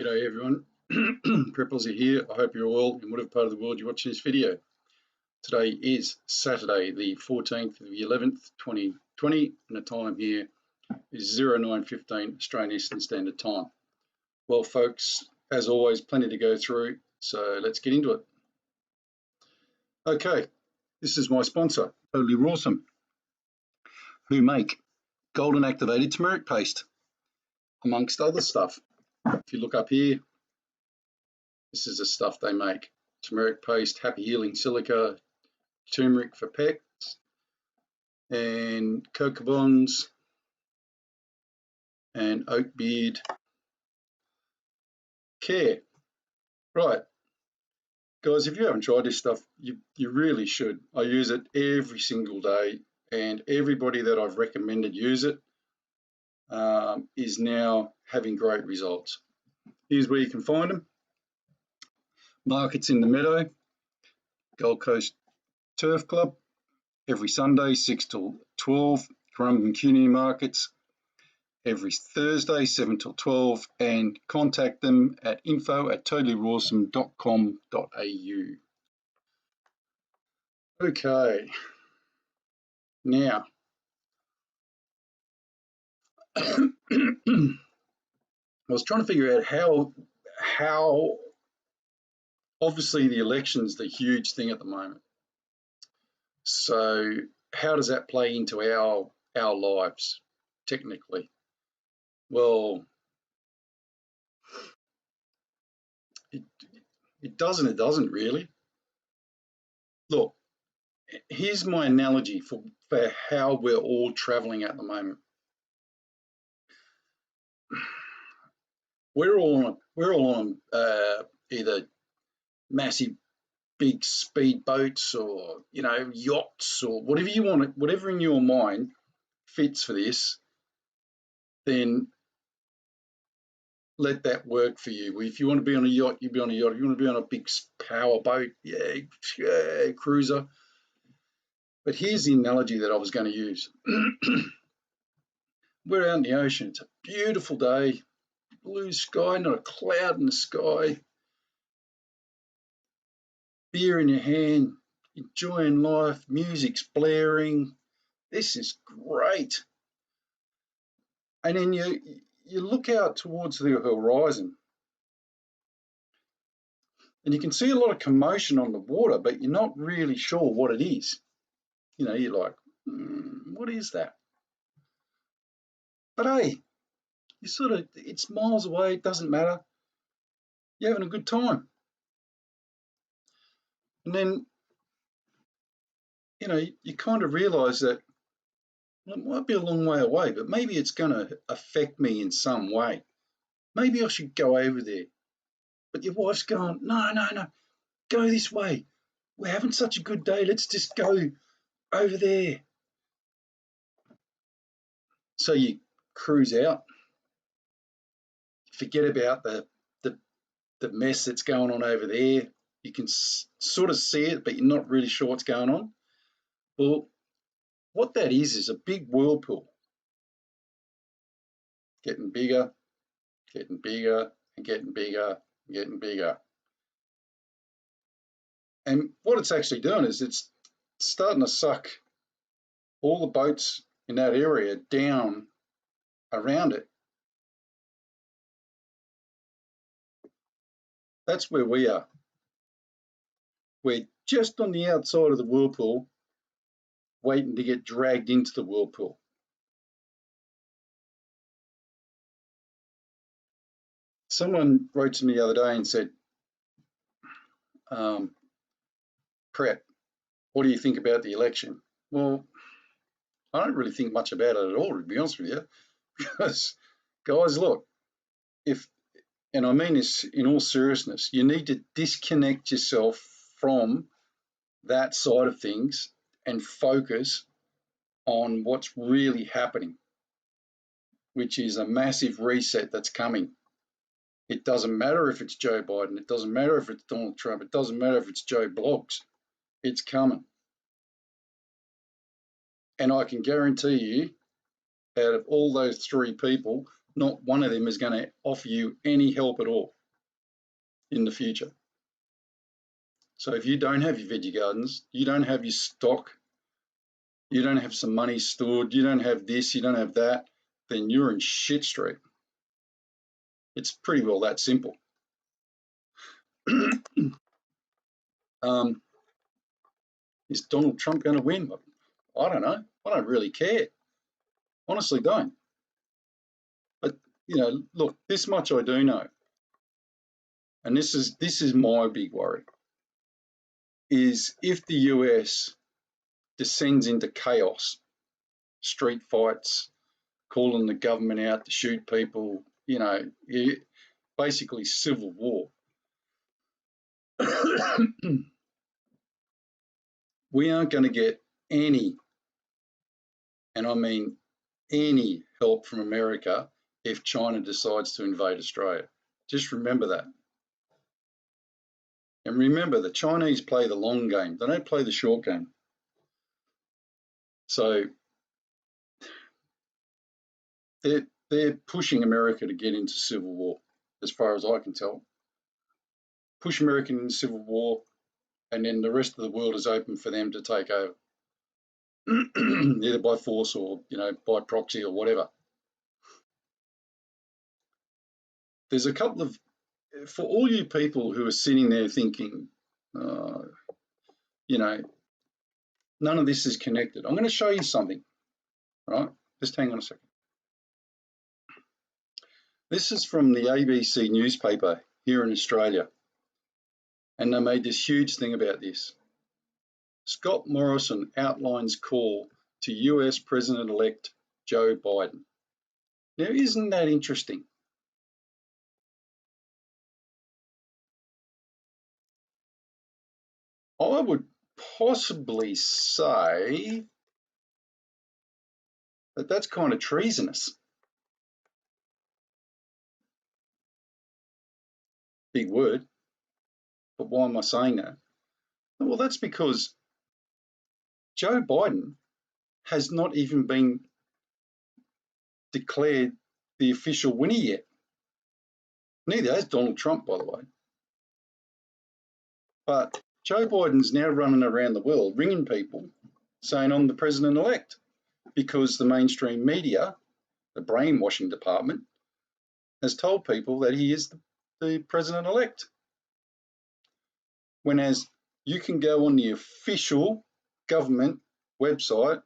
G'day everyone, Cripples are here. I hope you're well in whatever part of the world you're watching this video. Today is Saturday the 14th of the 11th 2020 and the time here is 09:15 Australian Eastern Standard Time. Well folks, as always, plenty to go through, so let's get into it. Okay, this is my sponsor, Totally Rawsome, who make golden activated turmeric paste amongst other stuff. If you look up here, this is the stuff they make: turmeric paste, happy healing silica, turmeric for pets, and cocoa bonds, and oak beard care. Right, guys, if you haven't tried this stuff, you really should. I use it every single day, and everybody that I've recommended use it is now having great results. Here's where you can find them. Markets in the Meadow, Gold Coast Turf Club, every Sunday 6 till 12, Currumbin Community Markets every Thursday 7 till 12, and contact them at info@totallyrawsome.com.au. Okay, now I was trying to figure out how obviously the election's the huge thing at the moment. So how does that play into our lives technically? Well, it doesn't really. Look, here's my analogy for how we're all traveling at the moment. We're all on either massive big speed boats or yachts or whatever you want, whatever in your mind fits for this, then let that work for you. If you want to be on a yacht, you be on a yacht. If you want to be on a big power boat, yeah, cruiser. But here's the analogy that I was going to use. We're out in the ocean. It's a beautiful day, blue sky, not a cloud in the sky. Beer in your hand, enjoying life, music's blaring. This is great. And then you look out towards the horizon and you can see a lot of commotion on the water, but you're not really sure what it is. You're like, what is that? But hey, it's miles away, it doesn't matter. You're having a good time. And then, you kind of realize that it might be a long way away, but maybe it's going to affect me in some way. Maybe I should go over there. But your wife's going, no, go this way. We're having such a good day. Let's just go over there. So you cruise out, forget about the mess that's going on over there. You can sort of see it, but you're not really sure what's going on. Well, what that is a big whirlpool. Getting bigger, getting bigger, and getting bigger, and getting bigger. And what it's actually doing is it's starting to suck all the boats in that area down around it. That's where we are. We're just on the outside of the whirlpool, waiting to get dragged into the whirlpool. Someone wrote to me the other day and said, Pratt, what do you think about the election? Well, I don't really think much about it at all, to be honest with you. Because, guys, look, and I mean this in all seriousness, you need to disconnect yourself from that side of things and focus on what's really happening, which is a massive reset that's coming. It doesn't matter if it's Joe Biden, it doesn't matter if it's Donald Trump, it doesn't matter if it's Joe Bloggs, it's coming. And I can guarantee you, out of all those three people, not one of them is going to offer you any help at all in the future. So if you don't have your veggie gardens, you don't have your stock, you don't have some money stored, you don't have this, you don't have that, then you're in shit street. It's pretty well that simple. Is Donald Trump going to win? I don't know. I don't really care. Honestly, don't. But, look, this much I do know, and this is my big worry, is if the US descends into chaos, street fights, calling the government out to shoot people, basically civil war. We aren't going to get any, and I mean any, help from America if China decides to invade Australia. Just remember that. And remember, the Chinese play the long game. They don't play the short game. So they're pushing America to get into civil war, as far as I can tell. Push America into civil war, and then the rest of the world is open for them to take over, either by force or by proxy or whatever. There's a couple of, for all you people who are sitting there thinking, none of this is connected. I'm going to show you something, right? Just hang on a second. This is from the ABC newspaper here in Australia, and they made this huge thing about this. Scott Morrison outlines call to US President-elect Joe Biden. Now, isn't that interesting? I would possibly say that that's kind of treasonous. Big word, but why am I saying that? Well, that's because Joe Biden has not even been declared the official winner yet. Neither has Donald Trump, by the way. But Joe Biden's now running around the world ringing people saying I'm the president-elect because the mainstream media, the brainwashing department, has told people that he is the president-elect. Whereas you can go on the official government website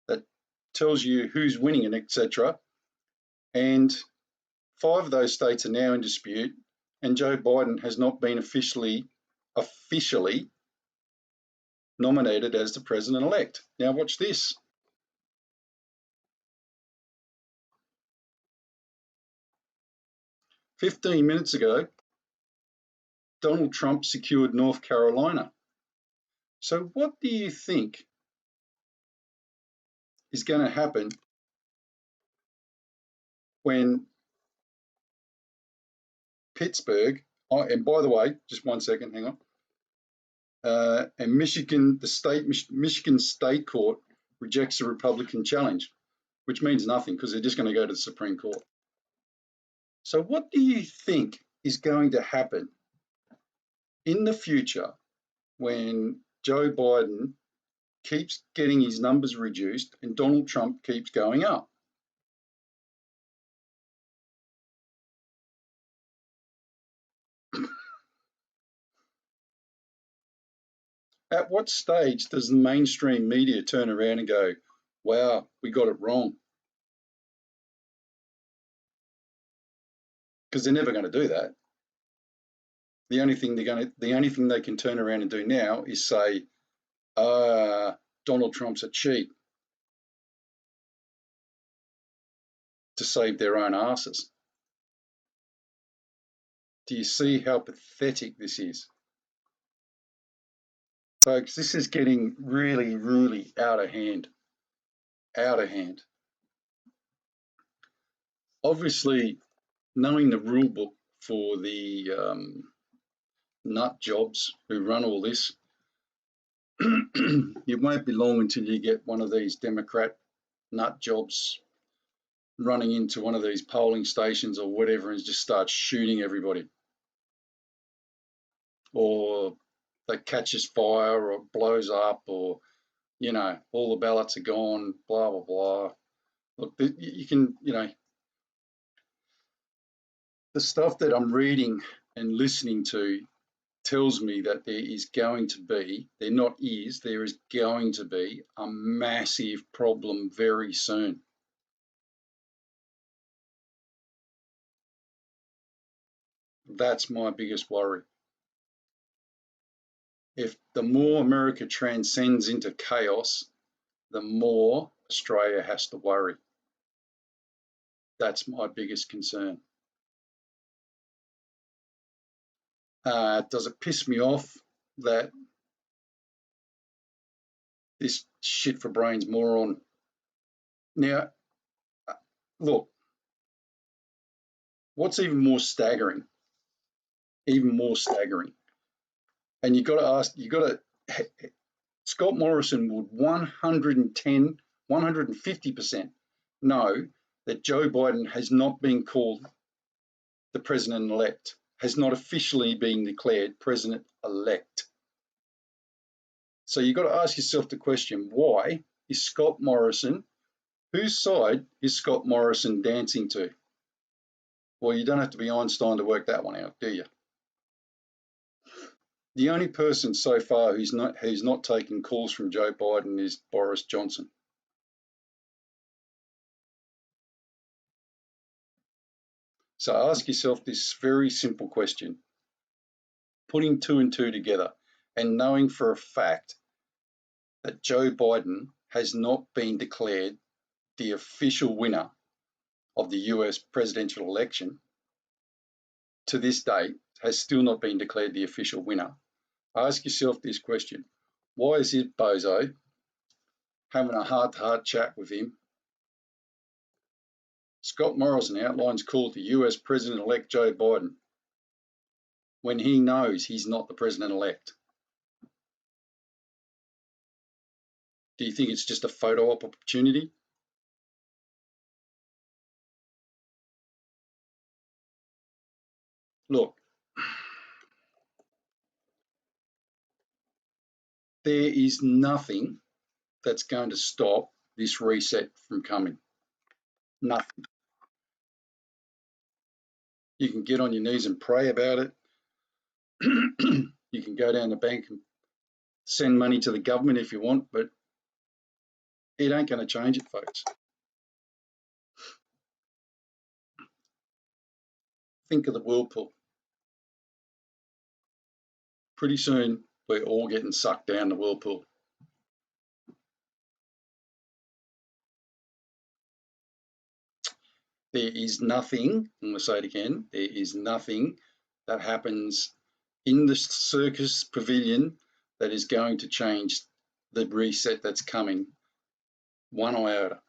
that tells you who's winning and etc. And 5 of those states are now in dispute, and Joe Biden has not been officially nominated as the president-elect. Now watch this. "15 minutes ago, Donald Trump secured North Carolina." So what do you think is going to happen when Pittsburgh, and by the way, just 1 second, hang on, and Michigan State Court rejects a Republican challenge, which means nothing because they're just going to go to the Supreme Court. So what do you think is going to happen in the future when Joe Biden keeps getting his numbers reduced and Donald Trump keeps going up? At what stage does the mainstream media turn around and go, wow, we got it wrong? Because they're never going to do that. The only thing they can turn around and do now is say, Donald Trump's a cheat, to save their own asses. Do you see how pathetic this is? Folks, this is getting really, really out of hand. Out of hand. Obviously, knowing the rule book for the nut jobs who run all this, it won't be long until you get one of these Democrat nut jobs running into one of these polling stations or whatever and just starts shooting everybody. Or that catches fire or blows up, or, you know, all the ballots are gone, blah, blah, blah. Look, you can, you know, the stuff that I'm reading and listening to tells me that there is going to be, there is going to be a massive problem very soon. That's my biggest worry. If the more America transcends into chaos, the more Australia has to worry. That's my biggest concern. Does it piss me off that this shit for brains moron? Now, look, what's even more staggering, and you've got to ask, Scott Morrison would 110, 150% know that Joe Biden has not been called the president-elect, has not officially been declared president-elect. So you've got to ask yourself the question, why is Scott Morrison, whose side is Scott Morrison dancing to? Well, you don't have to be Einstein to work that one out, do you? The only person so far who's not taking calls from Joe Biden is Boris Johnson. So ask yourself this very simple question. Putting two and two together and knowing for a fact that Joe Biden has not been declared the official winner of the US presidential election, to this date has still not been declared the official winner. Ask yourself this question. Why is it bozo having a heart-to-heart chat with him? Scott Morrison outlines call to US President-elect Joe Biden when he knows he's not the president-elect. Do you think it's just a photo op opportunity? Look, there is nothing that's going to stop this reset from coming. Nothing. You can get on your knees and pray about it. You can go down the bank and send money to the government if you want, but it ain't going to change it, folks. Think of the Whirlpool. Pretty soon, we're all getting sucked down the Whirlpool. There is nothing, I'm going to say it again, there is nothing that happens in the circus pavilion that is going to change the reset that's coming one iota.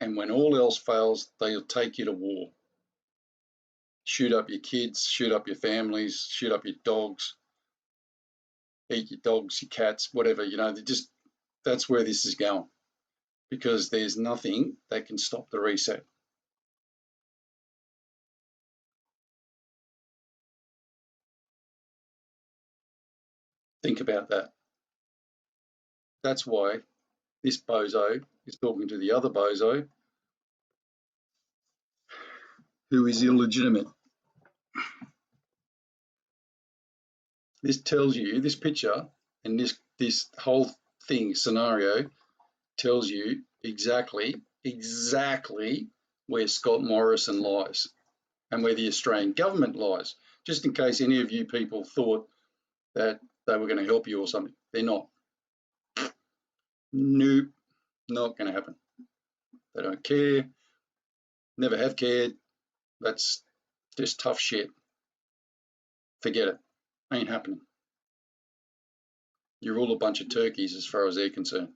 And when all else fails, they'll take you to war. Shoot up your kids, shoot up your families, shoot up your dogs, eat your dogs, your cats, whatever, you know, that's where this is going, because there's nothing that can stop the reset. Think about that. That's why this bozo is talking to the other bozo who is illegitimate. This tells you, this picture and this whole thing, scenario, tells you exactly where Scott Morrison lies and where the Australian government lies, just in case any of you people thought that they were going to help you or something. They're not. Nope, not going to happen. They don't care, never have cared. That's just tough shit. Forget it. Ain't happening. You're all a bunch of turkeys as far as they're concerned.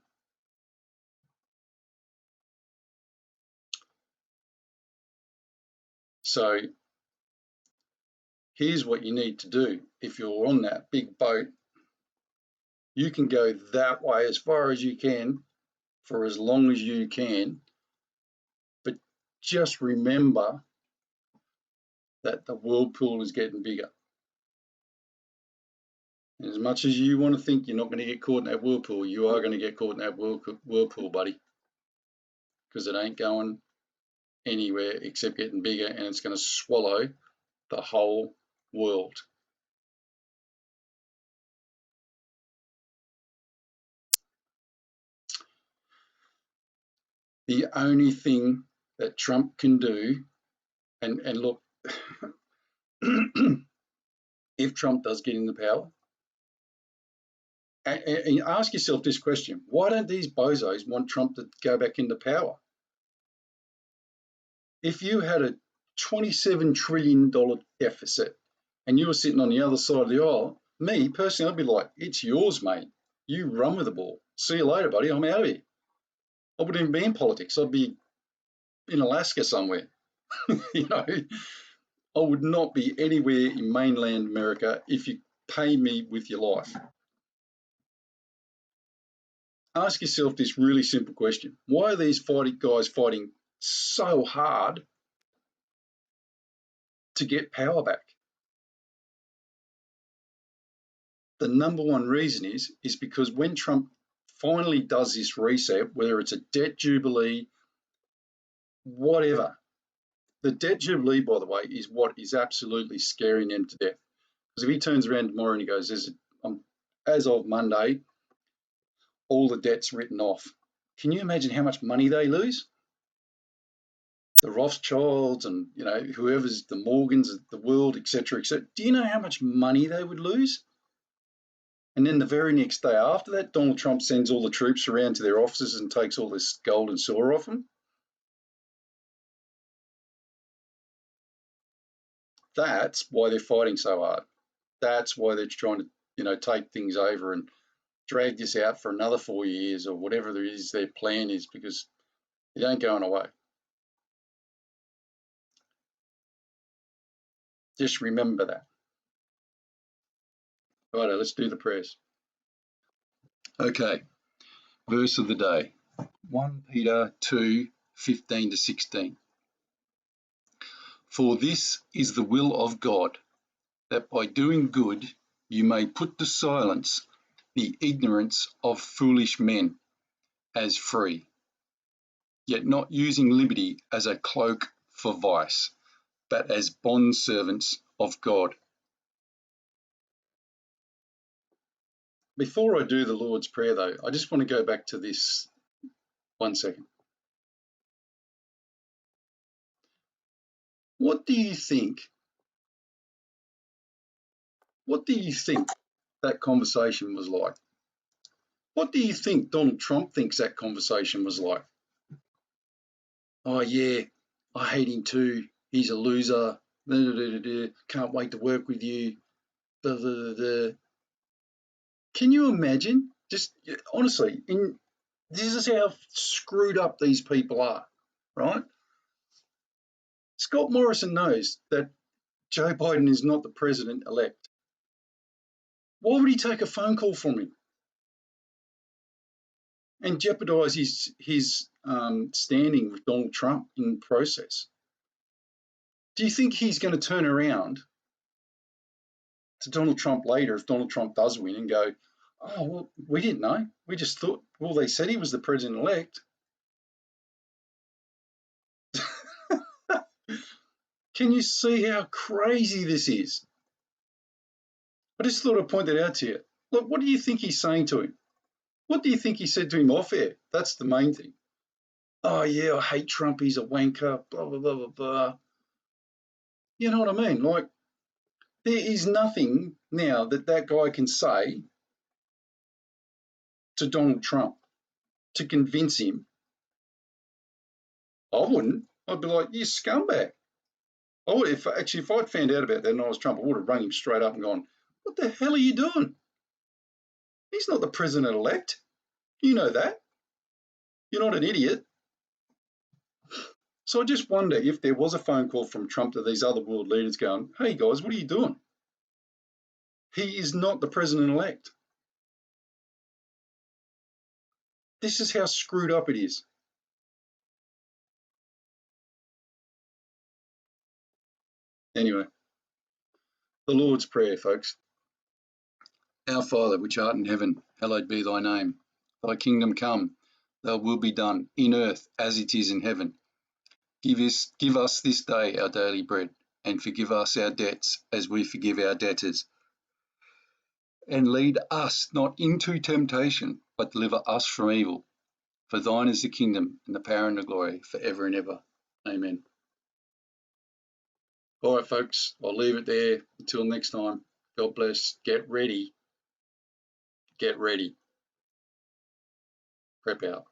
So here's what you need to do. If you're on that big boat, you can go that way as far as you can for as long as you can, but just remember that the whirlpool is getting bigger. And as much as you want to think you're not going to get caught in that whirlpool, you are going to get caught in that whirlpool, buddy, because it ain't going anywhere except getting bigger, and it's going to swallow the whole world. The only thing that Trump can do, and look, if Trump does get into power, and ask yourself this question: why don't these bozos want Trump to go back into power? If you had a $27 trillion deficit and you were sitting on the other side of the aisle, me personally, I'd be like, it's yours, mate. You run with the ball. See you later, buddy. I'm out of here. I wouldn't even be in politics. I'd be in Alaska somewhere. You know, I would not be anywhere in mainland America if you pay me with your life. Ask yourself this really simple question. Why are these guys fighting so hard to get power back? The number one reason is because when Trump finally does this reset, whether it's a debt jubilee, whatever, the debt jubilee, by the way, is what is absolutely scaring them to death. Because if he turns around tomorrow and he goes, as of Monday, all the debt's written off. Can you imagine how much money they lose? The Rothschilds and, you know, whoever's the Morgans of the world, etc., etc. Do you know how much money they would lose? And then the very next day after that, Donald Trump sends all the troops around to their offices and takes all this gold and silver off them. That's why they're fighting so hard. That's why they're trying to, you know, take things over and drag this out for another 4 years or whatever there is their plan is, because it ain't going away. Just remember that. Righto, let's do the prayers. Okay, verse of the day, 1 Peter 2, 15 to 16. For this is the will of God, that by doing good you may put to silence the ignorance of foolish men, as free, yet not using liberty as a cloak for vice, but as bondservants of God. Before I do the Lord's Prayer, though, I just want to go back to this 1 second. What do you think that conversation was like? What do you think Donald Trump thinks that conversation was like? Oh, yeah, I hate him too. He's a loser. Can't wait to work with you. Can you imagine? Just honestly, this is how screwed up these people are, right? Scott Morrison knows that Joe Biden is not the president-elect. Why would he take a phone call from him and jeopardise his standing with Donald Trump in the process? Do you think he's going to turn around to Donald Trump later if Donald Trump does win and go, oh, well, we didn't know. We just thought, well, they said he was the president-elect. Can you see how crazy this is? I just thought I'd point that out to you. Look, what do you think he's saying to him? What do you think he said to him off air? That's the main thing. Oh, yeah, I hate Trump. He's a wanker, blah, blah, blah, blah, blah. You know what I mean? Like, there is nothing now that guy can say to Donald Trump to convince him. I wouldn't. I'd be like, you scumbag. If I'd found out about that and I was Trump, I would have rung him straight up and gone, what the hell are you doing? He's not the president-elect. You know that. You're not an idiot. So I just wonder if there was a phone call from Trump to these other world leaders going, hey guys, what are you doing? He is not the president-elect. This is how screwed up it is. Anyway, the Lord's Prayer, folks. Our Father, which art in heaven, hallowed be thy name. Thy kingdom come, thy will be done, in earth as it is in heaven. Give us this day our daily bread, and forgive us our debts as we forgive our debtors. And lead us not into temptation, but deliver us from evil. For thine is the kingdom, and the power, and the glory, for ever and ever. Amen. All right, folks, I'll leave it there. Until next time, God bless. Get ready. Get ready. Prep out.